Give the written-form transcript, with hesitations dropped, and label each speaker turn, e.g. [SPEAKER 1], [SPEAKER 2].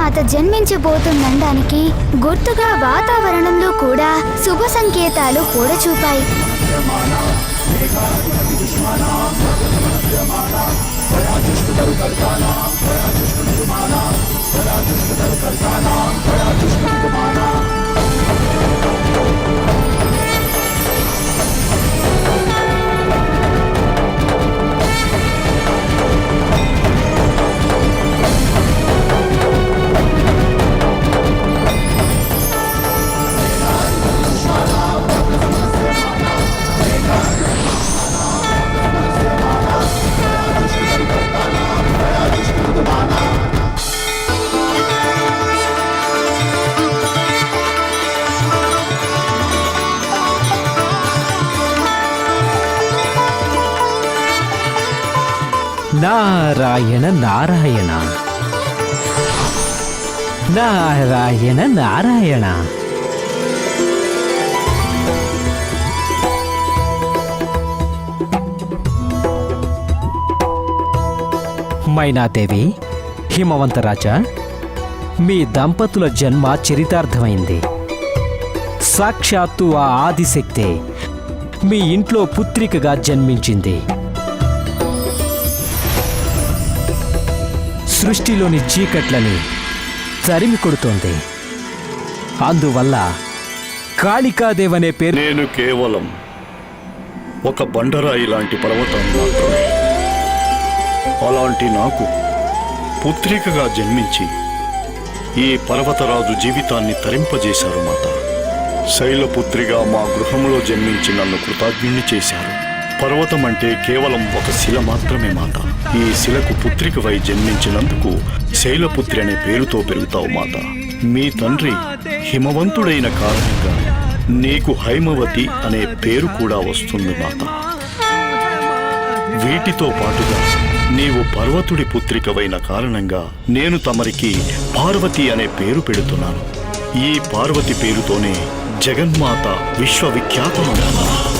[SPEAKER 1] జగన్మాత జన్మించబోతుందనడానికి గుర్తుగా వాతావరణంలో కూడా శుభ సంకేతాలు పొడచూపాయి.
[SPEAKER 2] నారాయణ నారాయణ నారాయణ నారాయణ. మైనాదేవి, హిమవంతరాజా, మీ దంపతుల జన్మ చరితార్థమైంది. సాక్షాత్తు ఆ ఆదిశక్తే మీ ఇంట్లో పుత్రికగా జన్మించింది. సృష్టిలోని చీకట్లని తరిమి కొడుతోంది. అందువల్ల కాళికాదేవనే పేరు.
[SPEAKER 3] నేను కేవలం ఒక బండరాయి లాంటి పర్వతం మాత్రమే. అలాంటి నాకు పుత్రికగా జన్మించి ఈ పర్వతరాజు జీవితాన్ని తరింపజేశారు మాత. శైలపుత్రిగా మా గృహంలో జన్మించి నన్ను కృతజ్ఞుని చేశారు. పర్వతం అంటే కేవలం ఒక శిల మాత్రమే మాత. ఈ శిలకు పుత్రికవై జన్మించినందుకు శైలపుత్రి అనే పేరుతో పెరుగుతావు మాత. మీ తండ్రి హిమవంతుడైన కారణంగా నీకు హైమవతి అనే పేరు కూడా వస్తుంది మాత. వీటితో పాటుగా నీవు పర్వతుడి పుత్రికవైన కారణంగా నేను తమరికి పార్వతి అనే పేరు పెడుతున్నాను. ఈ పార్వతి పేరుతోనే జగన్మాత విశ్వవిఖ్యాతమవుతుంది.